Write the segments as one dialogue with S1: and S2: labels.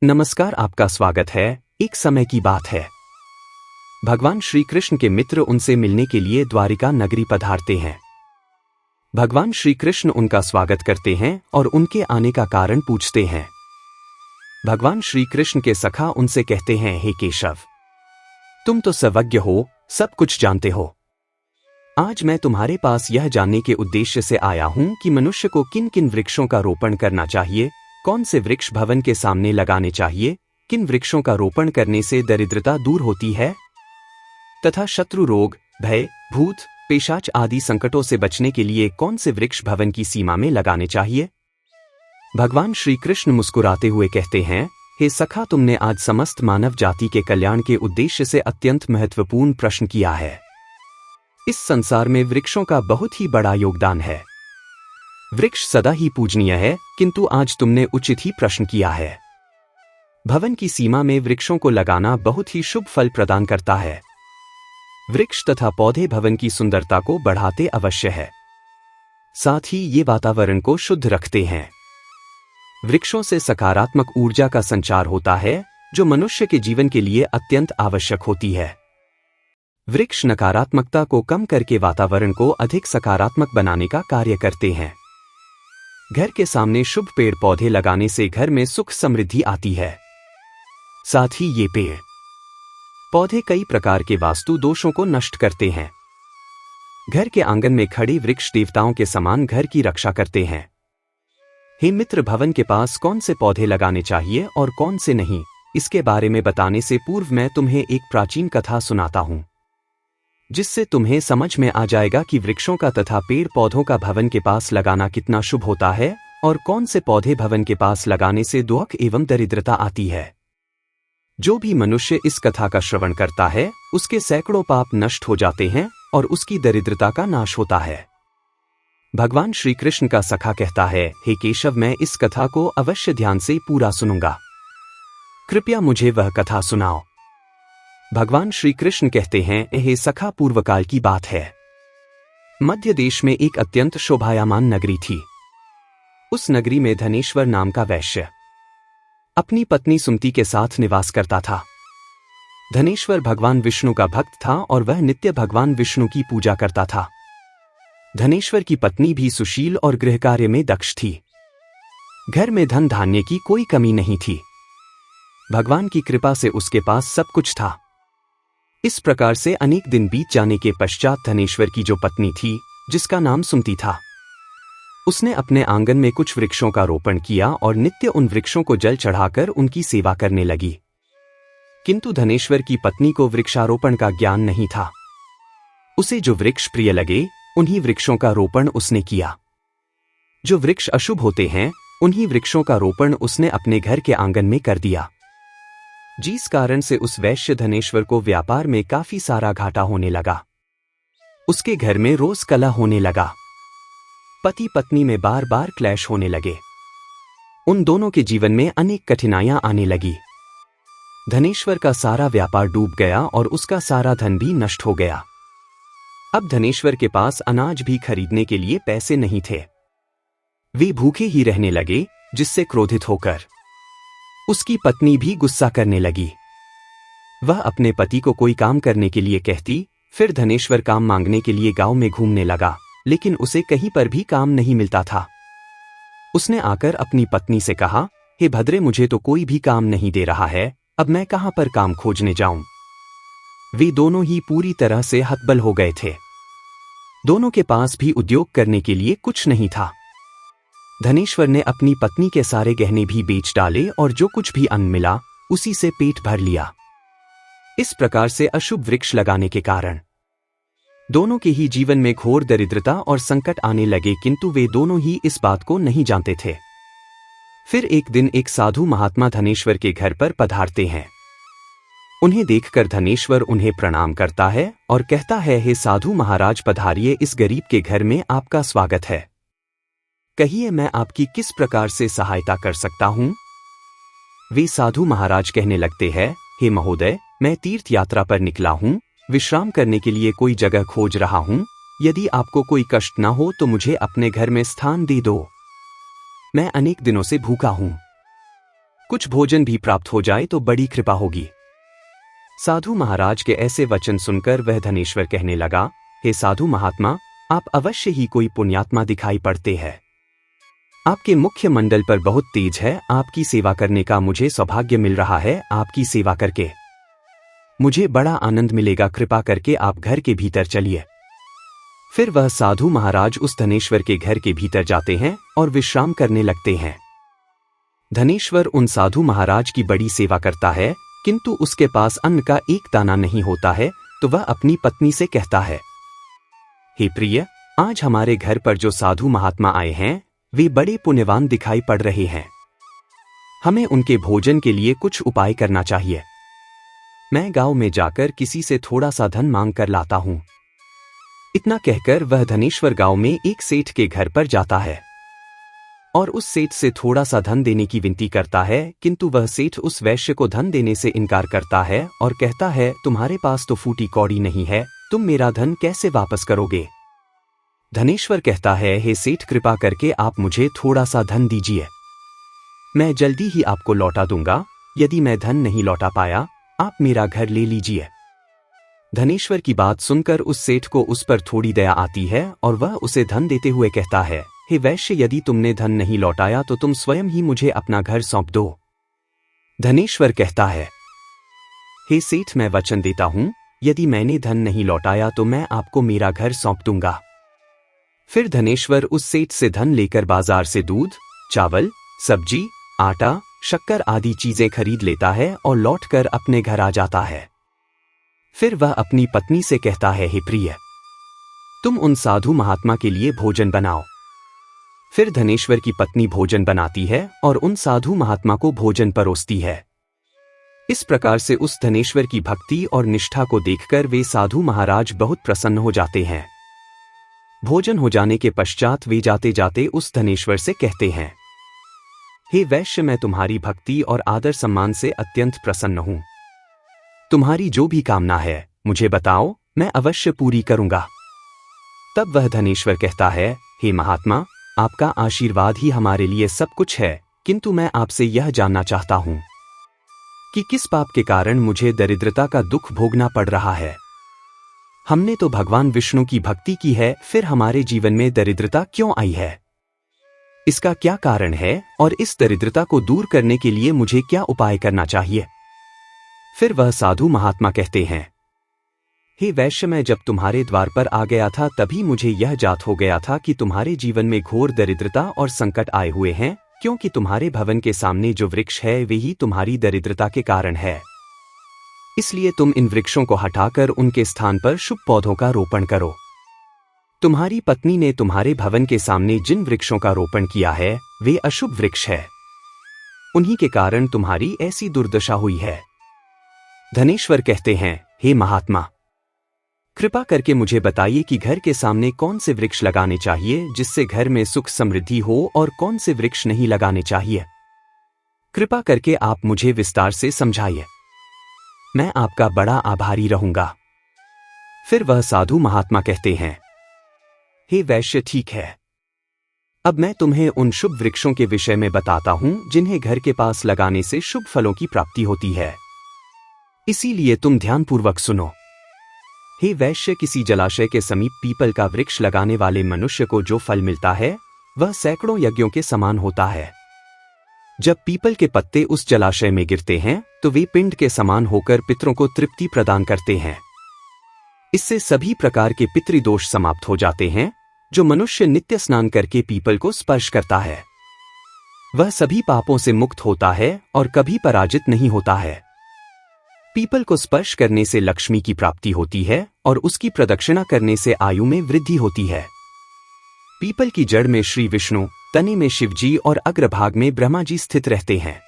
S1: नमस्कार, आपका स्वागत है। एक समय की बात है, भगवान श्री कृष्ण के मित्र उनसे मिलने के लिए द्वारिका नगरी पधारते हैं। भगवान श्री कृष्ण उनका स्वागत करते हैं और उनके आने का कारण पूछते हैं। भगवान श्री कृष्ण के सखा उनसे कहते हैं, हे केशव, तुम तो सर्वज्ञ हो, सब कुछ जानते हो। आज मैं तुम्हारे पास यह जानने के उद्देश्य से आया हूं कि मनुष्य को किन किन वृक्षों का रोपण करना चाहिए, कौन से वृक्ष भवन के सामने लगाने चाहिए, किन वृक्षों का रोपण करने से दरिद्रता दूर होती है तथा शत्रु रोग, भय, भूत, पेशाच आदि संकटों से बचने के लिए कौन से वृक्ष भवन की सीमा में लगाने चाहिए। भगवान श्री कृष्ण मुस्कुराते हुए कहते हैं, हे सखा, तुमने आज समस्त मानव जाति के कल्याण के उद्देश्य से अत्यंत महत्वपूर्ण प्रश्न किया है। इस संसार में वृक्षों का बहुत ही बड़ा योगदान है। वृक्ष सदा ही पूजनीय है, किंतु आज तुमने उचित ही प्रश्न किया है। भवन की सीमा में वृक्षों को लगाना बहुत ही शुभ फल प्रदान करता है। वृक्ष तथा पौधे भवन की सुंदरता को बढ़ाते अवश्य है, साथ ही ये वातावरण को शुद्ध रखते हैं। वृक्षों से सकारात्मक ऊर्जा का संचार होता है, जो मनुष्य के जीवन के लिए अत्यंत आवश्यक होती है। वृक्ष नकारात्मकता को कम करके वातावरण को अधिक सकारात्मक बनाने का कार्य करते हैं। घर के सामने शुभ पेड़ पौधे लगाने से घर में सुख समृद्धि आती है। साथ ही ये पेड़ पौधे कई प्रकार के वास्तु दोषों को नष्ट करते हैं। घर के आंगन में खड़े वृक्ष देवताओं के समान घर की रक्षा करते हैं। हे मित्र, भवन के पास कौन से पौधे लगाने चाहिए और कौन से नहीं, इसके बारे में बताने से पूर्व मैं तुम्हें एक प्राचीन कथा सुनाता हूं, जिससे तुम्हें समझ में आ जाएगा कि वृक्षों का तथा पेड़ पौधों का भवन के पास लगाना कितना शुभ होता है और कौन से पौधे भवन के पास लगाने से दुख एवं दरिद्रता आती है। जो भी मनुष्य इस कथा का श्रवण करता है, उसके सैकड़ों पाप नष्ट हो जाते हैं और उसकी दरिद्रता का नाश होता है। भगवान श्री कृष्ण का सखा कहता है, हे केशव, मैं इस कथा को अवश्य ध्यान से पूरा सुनूंगा, कृपया मुझे वह कथा सुनाओ। भगवान श्री कृष्ण कहते हैं, हे सखा, पूर्वकाल की बात है। मध्य देश में एक अत्यंत शोभायमान नगरी थी। उस नगरी में धनेश्वर नाम का वैश्य अपनी पत्नी सुमति के साथ निवास करता था। धनेश्वर भगवान विष्णु का भक्त था और वह नित्य भगवान विष्णु की पूजा करता था। धनेश्वर की पत्नी भी सुशील और गृह कार्य में दक्ष थी। घर में धन धान्य की कोई कमी नहीं थी। भगवान की कृपा से उसके पास सब कुछ था। इस प्रकार से अनेक दिन बीत जाने के पश्चात धनेश्वर की जो पत्नी थी, जिसका नाम सुमति था, उसने अपने आंगन में कुछ वृक्षों का रोपण किया और नित्य उन वृक्षों को जल चढ़ाकर उनकी सेवा करने लगी। किंतु धनेश्वर की पत्नी को वृक्षारोपण का ज्ञान नहीं था। उसे जो वृक्ष प्रिय लगे, उन्हीं वृक्षों का रोपण उसने किया। जो वृक्ष अशुभ होते हैं, उन्हीं वृक्षों का रोपण उसने अपने घर के आंगन में कर दिया, जिस कारण से उस वैश्य धनेश्वर को व्यापार में काफी सारा घाटा होने लगा। उसके घर में रोज कलह होने लगा। पति पत्नी में बार बार क्लैश होने लगे। उन दोनों के जीवन में अनेक कठिनाइयां आने लगी। धनेश्वर का सारा व्यापार डूब गया और उसका सारा धन भी नष्ट हो गया। अब धनेश्वर के पास अनाज भी खरीदने के लिए पैसे नहीं थे। वे भूखे ही रहने लगे, जिससे क्रोधित होकर उसकी पत्नी भी गुस्सा करने लगी। वह अपने पति को कोई काम करने के लिए कहती, फिर धनेश्वर काम मांगने के लिए गांव में घूमने लगा, लेकिन उसे कहीं पर भी काम नहीं मिलता था। उसने आकर अपनी पत्नी से कहा, हे भद्रे, मुझे तो कोई भी काम नहीं दे रहा है, अब मैं कहां पर काम खोजने जाऊं। वे दोनों ही पूरी तरह से हतबल हो गए थे। दोनों के पास भी उद्योग करने के लिए कुछ नहीं था। धनेश्वर ने अपनी पत्नी के सारे गहने भी बेच डाले और जो कुछ भी अन्न मिला, उसी से पेट भर लिया। इस प्रकार से अशुभ वृक्ष लगाने के कारण दोनों के ही जीवन में घोर दरिद्रता और संकट आने लगे, किंतु वे दोनों ही इस बात को नहीं जानते थे। फिर एक दिन एक साधु महात्मा धनेश्वर के घर पर पधारते हैं। उन्हें देखकर धनेश्वर उन्हें प्रणाम करता है और कहता है, हे साधु महाराज, पधारिए, इस गरीब के घर में आपका स्वागत है। कहिए, मैं आपकी किस प्रकार से सहायता कर सकता हूं। वे साधु महाराज कहने लगते हैं, हे महोदय, मैं तीर्थ यात्रा पर निकला हूं, विश्राम करने के लिए कोई जगह खोज रहा हूं। यदि आपको कोई कष्ट ना हो तो मुझे अपने घर में स्थान दे दो। मैं अनेक दिनों से भूखा हूं। कुछ भोजन भी प्राप्त हो जाए तो बड़ी कृपा होगी। साधु महाराज के ऐसे वचन सुनकर वह धनेश्वर कहने लगा, हे साधु महात्मा, आप अवश्य ही कोई पुण्यात्मा दिखाई पड़ते हैं। आपके मुख्य मंडल पर बहुत तेज है। आपकी सेवा करने का मुझे सौभाग्य मिल रहा है। आपकी सेवा करके मुझे बड़ा आनंद मिलेगा। कृपा करके आप घर के भीतर चलिए। फिर वह साधु महाराज उस धनेश्वर के घर के भीतर जाते हैं और विश्राम करने लगते हैं। धनेश्वर उन साधु महाराज की बड़ी सेवा करता है, किंतु उसके पास अन्न का एक दाना नहीं होता है। तो वह अपनी पत्नी से कहता है, हे प्रिय, आज हमारे घर पर जो साधु महात्मा आए हैं वे बड़े पुण्यवान दिखाई पड़ रहे हैं। हमें उनके भोजन के लिए कुछ उपाय करना चाहिए। मैं गांव में जाकर किसी से थोड़ा सा धन मांग कर लाता हूं। इतना कहकर वह धनेश्वर गांव में एक सेठ के घर पर जाता है और उस सेठ से थोड़ा सा धन देने की विनती करता है, किंतु वह सेठ उस वैश्य को धन देने से इनकार करता है और कहता है, तुम्हारे पास तो फूटी कौड़ी नहीं है, तुम मेरा धन कैसे वापस करोगे? धनेश्वर कहता है, हे सेठ, कृपा करके आप मुझे थोड़ा सा धन दीजिए, मैं जल्दी ही आपको लौटा दूंगा। यदि मैं धन नहीं लौटा पाया, आप मेरा घर ले लीजिए। धनेश्वर की बात सुनकर उस सेठ को उस पर थोड़ी दया आती है और वह उसे धन देते हुए कहता है, हे वैश्य, यदि तुमने धन नहीं लौटाया तो तुम स्वयं ही मुझे अपना घर सौंप दो। धनेश्वर कहता है, हे सेठ, मैं वचन देता हूं, यदि मैंने धन नहीं लौटाया तो मैं आपको मेरा घर सौंप दूंगा। फिर धनेश्वर उस सेठ से धन लेकर बाजार से दूध, चावल, सब्जी, आटा, शक्कर आदि चीजें खरीद लेता है और लौटकर अपने घर आ जाता है। फिर वह अपनी पत्नी से कहता है, हे प्रिय, तुम उन साधु महात्मा के लिए भोजन बनाओ। फिर धनेश्वर की पत्नी भोजन बनाती है और उन साधु महात्मा को भोजन परोसती है। इस प्रकार से उस धनेश्वर की भक्ति और निष्ठा को देखकर वे साधु महाराज बहुत प्रसन्न हो जाते हैं। भोजन हो जाने के पश्चात वे जाते जाते उस धनेश्वर से कहते हैं, हे वैश्य, मैं तुम्हारी भक्ति और आदर सम्मान से अत्यंत प्रसन्न हूं। तुम्हारी जो भी कामना है मुझे बताओ, मैं अवश्य पूरी करूंगा। तब वह धनेश्वर कहता है, हे महात्मा, आपका आशीर्वाद ही हमारे लिए सब कुछ है, किंतु मैं आपसे यह जानना चाहता हूं कि किस पाप के कारण मुझे दरिद्रता का दुख भोगना पड़ रहा है। हमने तो भगवान विष्णु की भक्ति की है, फिर हमारे जीवन में दरिद्रता क्यों आई है? इसका क्या कारण है और इस दरिद्रता को दूर करने के लिए मुझे क्या उपाय करना चाहिए? फिर वह साधु महात्मा कहते हैं, हे वैश्य, मैं जब तुम्हारे द्वार पर आ गया था तभी मुझे यह जात हो गया था कि तुम्हारे जीवन में घोर दरिद्रता और संकट आए हुए हैं, क्योंकि तुम्हारे भवन के सामने जो वृक्ष है वे ही तुम्हारी दरिद्रता के कारण है। इसलिए तुम इन वृक्षों को हटाकर उनके स्थान पर शुभ पौधों का रोपण करो। तुम्हारी पत्नी ने तुम्हारे भवन के सामने जिन वृक्षों का रोपण किया है वे अशुभ वृक्ष है, उन्हीं के कारण तुम्हारी ऐसी दुर्दशा हुई है। धनेश्वर कहते हैं, हे महात्मा, कृपा करके मुझे बताइए कि घर के सामने कौन से वृक्ष लगाने चाहिए जिससे घर में सुख समृद्धि हो और कौन से वृक्ष नहीं लगाने चाहिए। कृपा करके आप मुझे विस्तार से समझाइए, मैं आपका बड़ा आभारी रहूंगा। फिर वह साधु महात्मा कहते हैं, हे वैश्य, ठीक है, अब मैं तुम्हें उन शुभ वृक्षों के विषय में बताता हूं जिन्हें घर के पास लगाने से शुभ फलों की प्राप्ति होती है। इसीलिए तुम ध्यानपूर्वक सुनो। हे वैश्य, किसी जलाशय के समीप पीपल का वृक्ष लगाने वाले मनुष्य को जो फल मिलता है वह सैकड़ों यज्ञों के समान होता है। जब पीपल के पत्ते उस जलाशय में गिरते हैं तो वे पिंड के समान होकर पितरों को तृप्ति प्रदान करते हैं। इससे सभी प्रकार के पितृदोष समाप्त हो जाते हैं। जो मनुष्य नित्य स्नान करके पीपल को स्पर्श करता है वह सभी पापों से मुक्त होता है और कभी पराजित नहीं होता है। पीपल को स्पर्श करने से लक्ष्मी की प्राप्ति होती है और उसकी प्रदक्षिणा करने से आयु में वृद्धि होती है। पीपल की जड़ में श्री विष्णु, तने में शिवजी और अग्रभाग में ब्रह्मा जी स्थित रहते हैं।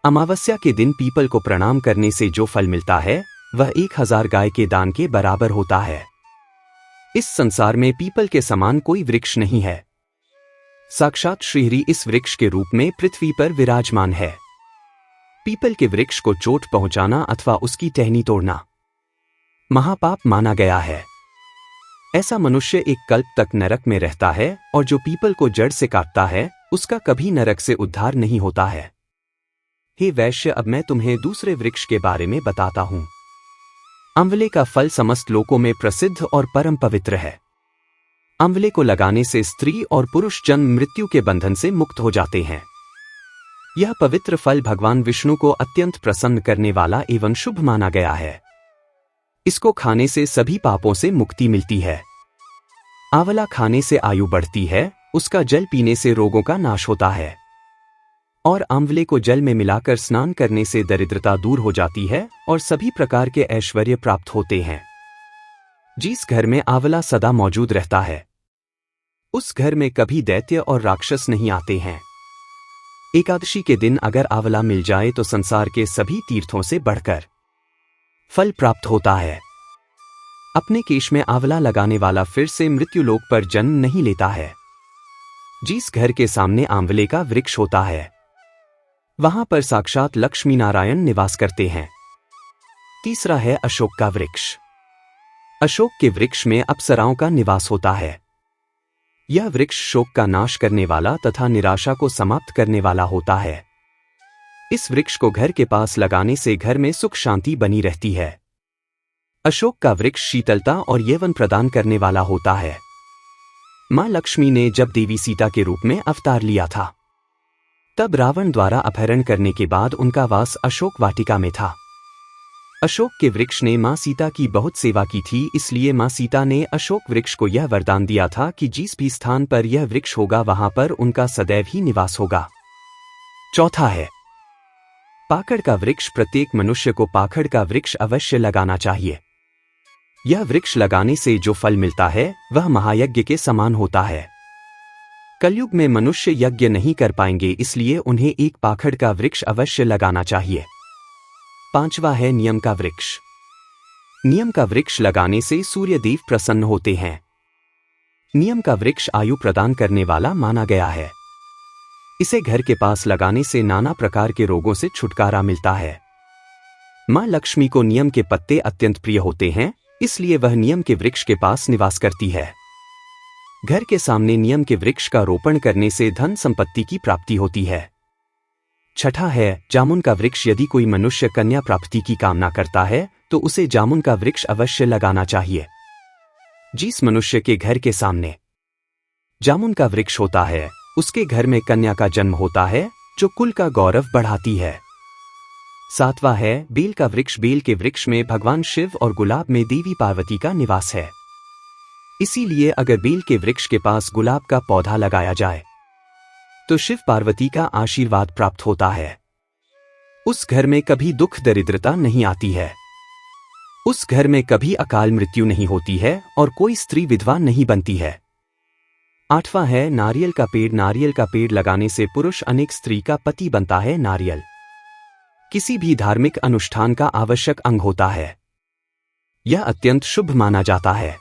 S1: अमावस्या के दिन पीपल को प्रणाम करने से जो फल मिलता है वह 1000 गाय के दान के बराबर होता है। इस संसार में पीपल के समान कोई वृक्ष नहीं है। साक्षात श्रीहरि इस वृक्ष के रूप में पृथ्वी पर विराजमान है। पीपल के वृक्ष को चोट पहुंचाना अथवा उसकी टहनी तोड़ना महापाप माना गया है। ऐसा मनुष्य एक कल्प तक नरक में रहता है और जो पीपल को जड़ से काटता है उसका कभी नरक से उद्धार नहीं होता है। हे वैश्य, अब मैं तुम्हें दूसरे वृक्ष के बारे में बताता हूं। आंवले का फल समस्त लोकों में प्रसिद्ध और परम पवित्र है। आंवले को लगाने से स्त्री और पुरुष जन्म मृत्यु के बंधन से मुक्त हो जाते हैं। यह पवित्र फल भगवान विष्णु को अत्यंत प्रसन्न करने वाला एवं शुभ माना गया है। इसको खाने से सभी पापों से मुक्ति मिलती है। आंवला खाने से आयु बढ़ती है, उसका जल पीने से रोगों का नाश होता है और आंवले को जल में मिलाकर स्नान करने से दरिद्रता दूर हो जाती है और सभी प्रकार के ऐश्वर्य प्राप्त होते हैं। जिस घर में आंवला सदा मौजूद रहता है, उस घर में कभी दैत्य और राक्षस नहीं आते हैं। एकादशी के दिन अगर आंवला मिल जाए तो संसार के सभी तीर्थों से बढ़कर फल प्राप्त होता है। अपने केश में आंवला लगाने वाला फिर से मृत्युलोक पर जन्म नहीं लेता है। जिस घर के सामने आंवले का वृक्ष होता है, वहां पर साक्षात लक्ष्मी नारायण निवास करते हैं। तीसरा है अशोक का वृक्ष। अशोक के वृक्ष में अप्सराओं का निवास होता है। यह वृक्ष शोक का नाश करने वाला तथा निराशा को समाप्त करने वाला होता है। इस वृक्ष को घर के पास लगाने से घर में सुख शांति बनी रहती है। अशोक का वृक्ष शीतलता और यौवन प्रदान करने वाला होता है। मां लक्ष्मी ने जब देवी सीता के रूप में अवतार लिया था, तब रावण द्वारा अपहरण करने के बाद उनका वास अशोक वाटिका में था। अशोक के वृक्ष ने मां सीता की बहुत सेवा की थी, इसलिए मां सीता ने अशोक वृक्ष को यह वरदान दिया था कि जिस भी स्थान पर यह वृक्ष होगा वहां पर उनका सदैव ही निवास होगा। चौथा है पाखड़ का वृक्ष। प्रत्येक मनुष्य को पाखड़ का वृक्ष अवश्य लगाना चाहिए। यह वृक्ष लगाने से जो फल मिलता है वह महायज्ञ के समान होता है। कलयुग में मनुष्य यज्ञ नहीं कर पाएंगे, इसलिए उन्हें एक पाखड़ का वृक्ष अवश्य लगाना चाहिए। पांचवा है नियम का वृक्ष। नियम का वृक्ष लगाने से सूर्य देव प्रसन्न होते हैं। नियम का वृक्ष आयु प्रदान करने वाला माना गया है। इसे घर के पास लगाने से नाना प्रकार के रोगों से छुटकारा मिलता है। मां लक्ष्मी को नियम के पत्ते अत्यंत प्रिय होते हैं, इसलिए वह नियम के वृक्ष के पास निवास करती है। घर के सामने नियम के वृक्ष का रोपण करने से धन संपत्ति की प्राप्ति होती है। छठा है जामुन का वृक्ष। यदि कोई मनुष्य कन्या प्राप्ति की कामना करता है तो उसे जामुन का वृक्ष अवश्य लगाना चाहिए। जिस मनुष्य के घर के सामने जामुन का वृक्ष होता है, उसके घर में कन्या का जन्म होता है, जो कुल का गौरव बढ़ाती है। सातवां है बेल का वृक्ष। बेल के वृक्ष में भगवान शिव और गुलाब में देवी पार्वती का निवास है। इसीलिए अगर बेल के वृक्ष के पास गुलाब का पौधा लगाया जाए तो शिव पार्वती का आशीर्वाद प्राप्त होता है। उस घर में कभी दुख दरिद्रता नहीं आती है। उस घर में कभी अकाल मृत्यु नहीं होती है और कोई स्त्री विधवा नहीं बनती है। आठवां है नारियल का पेड़। नारियल का पेड़ लगाने से पुरुष अनेक स्त्री का पति बनता है। नारियल किसी भी धार्मिक अनुष्ठान का आवश्यक अंग होता है। यह अत्यंत शुभ माना जाता है।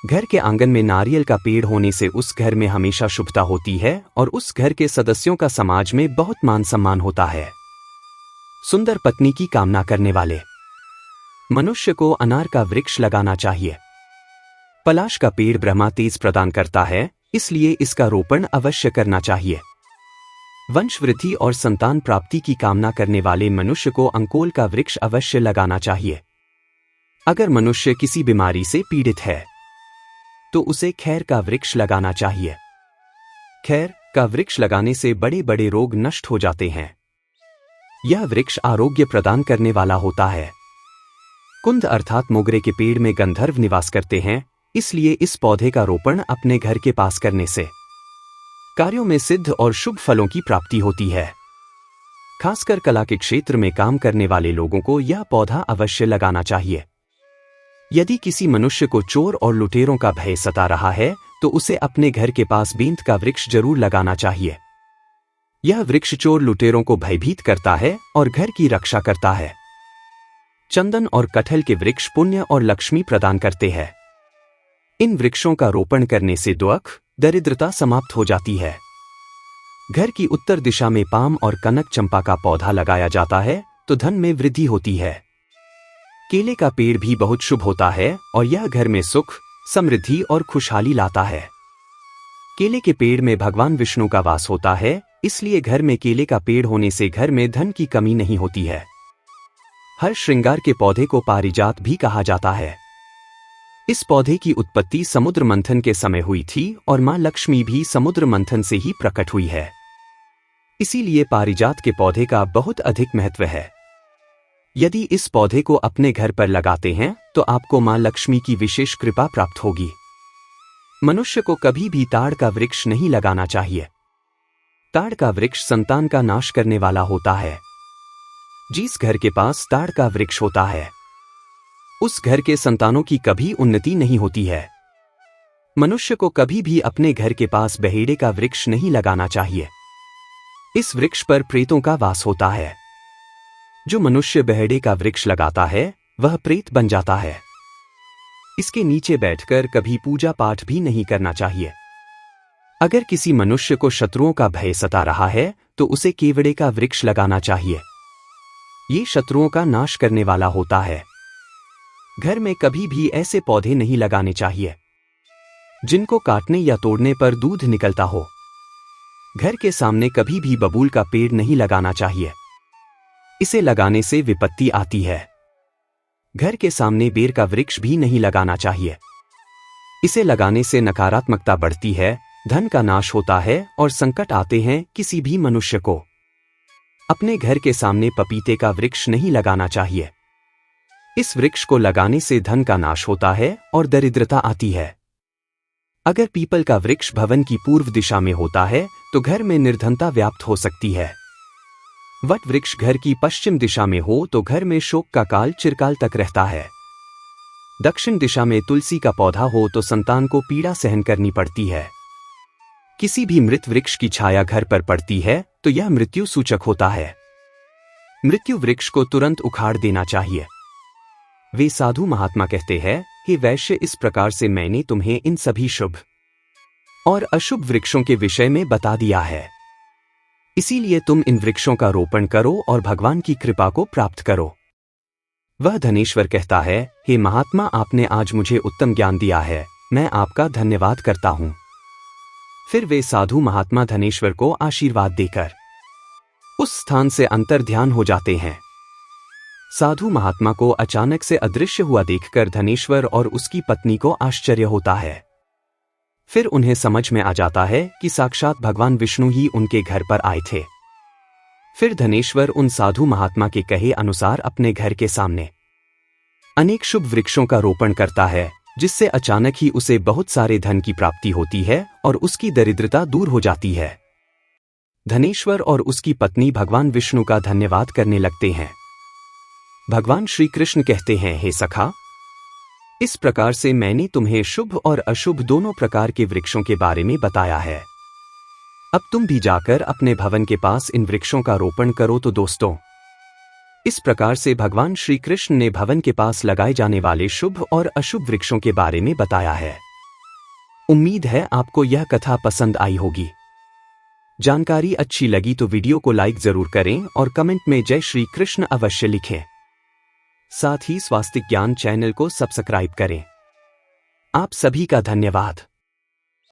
S1: घर के आंगन में नारियल का पेड़ होने से उस घर में हमेशा शुभता होती है और उस घर के सदस्यों का समाज में बहुत मान सम्मान होता है। सुंदर पत्नी की कामना करने वाले मनुष्य को अनार का वृक्ष लगाना चाहिए। पलाश का पेड़ ब्रह्मा तेज प्रदान करता है, इसलिए इसका रोपण अवश्य करना चाहिए। वंश वृद्धि और संतान प्राप्ति की कामना करने वाले मनुष्य को अंकोल का वृक्ष अवश्य लगाना चाहिए। अगर मनुष्य किसी बीमारी से पीड़ित है तो उसे खैर का वृक्ष लगाना चाहिए। खैर का वृक्ष लगाने से बड़े बड़े रोग नष्ट हो जाते हैं। यह वृक्ष आरोग्य प्रदान करने वाला होता है। कुंद अर्थात मोगरे के पेड़ में गंधर्व निवास करते हैं, इसलिए इस पौधे का रोपण अपने घर के पास करने से कार्यों में सिद्ध और शुभ फलों की प्राप्ति होती है। खासकर कला के क्षेत्र में काम करने वाले लोगों को यह पौधा अवश्य लगाना चाहिए। यदि किसी मनुष्य को चोर और लुटेरों का भय सता रहा है तो उसे अपने घर के पास बेंत का वृक्ष जरूर लगाना चाहिए। यह वृक्ष चोर लुटेरों को भयभीत करता है और घर की रक्षा करता है। चंदन और कटहल के वृक्ष पुण्य और लक्ष्मी प्रदान करते हैं। इन वृक्षों का रोपण करने से दुख दरिद्रता समाप्त हो जाती है। घर की उत्तर दिशा में पाम और कनक चंपा का पौधा लगाया जाता है तो धन में वृद्धि होती है। केले का पेड़ भी बहुत शुभ होता है और यह घर में सुख, समृद्धि और खुशहाली लाता है। केले के पेड़ में भगवान विष्णु का वास होता है, इसलिए घर में केले का पेड़ होने से घर में धन की कमी नहीं होती है। हर श्रृंगार के पौधे को पारिजात भी कहा जाता है। इस पौधे की उत्पत्ति समुद्र मंथन के समय हुई थी और मां लक्ष्मी भी समुद्र मंथन से ही प्रकट हुई है। इसीलिए पारिजात के पौधे का बहुत अधिक महत्व है। यदि इस पौधे को अपने घर पर लगाते हैं तो आपको मां लक्ष्मी की विशेष कृपा प्राप्त होगी। मनुष्य को कभी भी ताड़ का वृक्ष नहीं लगाना चाहिए। ताड़ का वृक्ष संतान का नाश करने वाला होता है। जिस घर के पास ताड़ का वृक्ष होता है उस घर के संतानों की कभी उन्नति नहीं होती है। मनुष्य को कभी भी अपने घर के पास बहेड़े का वृक्ष नहीं लगाना चाहिए। इस वृक्ष पर प्रेतों का वास होता है। जो मनुष्य बहेड़े का वृक्ष लगाता है वह प्रेत बन जाता है। इसके नीचे बैठकर कभी पूजा पाठ भी नहीं करना चाहिए। अगर किसी मनुष्य को शत्रुओं का भय सता रहा है तो उसे केवड़े का वृक्ष लगाना चाहिए। ये शत्रुओं का नाश करने वाला होता है। घर में कभी भी ऐसे पौधे नहीं लगाने चाहिए जिनको काटने या तोड़ने पर दूध निकलता हो। घर के सामने कभी भी बबूल का पेड़ नहीं लगाना चाहिए। इसे लगाने से विपत्ति आती है। घर के सामने बेर का वृक्ष भी नहीं लगाना चाहिए। इसे लगाने से नकारात्मकता बढ़ती है, धन का नाश होता है और संकट आते हैं किसी भी मनुष्य को। अपने घर के सामने पपीते का वृक्ष नहीं लगाना चाहिए। इस वृक्ष को लगाने से धन का नाश होता है और दरिद्रता आती है। अगर पीपल का वृक्ष भवन की पूर्व दिशा में होता है तो घर में निर्धनता व्याप्त हो सकती है। वट वृक्ष घर की पश्चिम दिशा में हो तो घर में शोक का काल चिरकाल तक रहता है। दक्षिण दिशा में तुलसी का पौधा हो तो संतान को पीड़ा सहन करनी पड़ती है। किसी भी मृत वृक्ष की छाया घर पर पड़ती है तो यह मृत्यु सूचक होता है। मृत्यु वृक्ष को तुरंत उखाड़ देना चाहिए। वे साधु महात्मा कहते हैं, हे वैश्य, इस प्रकार से मैंने तुम्हें इन सभी शुभ और अशुभ वृक्षों के विषय में बता दिया है। इसीलिए तुम इन वृक्षों का रोपण करो और भगवान की कृपा को प्राप्त करो। वह धनेश्वर कहता है, हे महात्मा, आपने आज मुझे उत्तम ज्ञान दिया है, मैं आपका धन्यवाद करता हूं। फिर वे साधु महात्मा धनेश्वर को आशीर्वाद देकर उस स्थान से अंतर्ध्यान हो जाते हैं। साधु महात्मा को अचानक से अदृश्य हुआ देखकर धनेश्वर और उसकी पत्नी को आश्चर्य होता है। फिर उन्हें समझ में आ जाता है कि साक्षात भगवान विष्णु ही उनके घर पर आए थे। फिर धनेश्वर उन साधु महात्मा के कहे अनुसार अपने घर के सामने अनेक शुभ वृक्षों का रोपण करता है, जिससे अचानक ही उसे बहुत सारे धन की प्राप्ति होती है और उसकी दरिद्रता दूर हो जाती है। धनेश्वर और उसकी पत्नी भगवान विष्णु का धन्यवाद करने लगते हैं। भगवान श्री कृष्ण कहते हैं, हे सखा, इस प्रकार से मैंने तुम्हें शुभ और अशुभ दोनों प्रकार के वृक्षों के बारे में बताया है। अब तुम भी जाकर अपने भवन के पास इन वृक्षों का रोपण करो। तो दोस्तों, इस प्रकार से भगवान श्री कृष्ण ने भवन के पास लगाए जाने वाले शुभ और अशुभ वृक्षों के बारे में बताया है। उम्मीद है आपको यह कथा पसंद आई होगी। जानकारी अच्छी लगी तो वीडियो को लाइक जरूर करें और कमेंट में जय श्री कृष्ण अवश्य लिखें। साथ ही स्वास्तिक ज्ञान चैनल को सब्सक्राइब करें। आप सभी का धन्यवाद।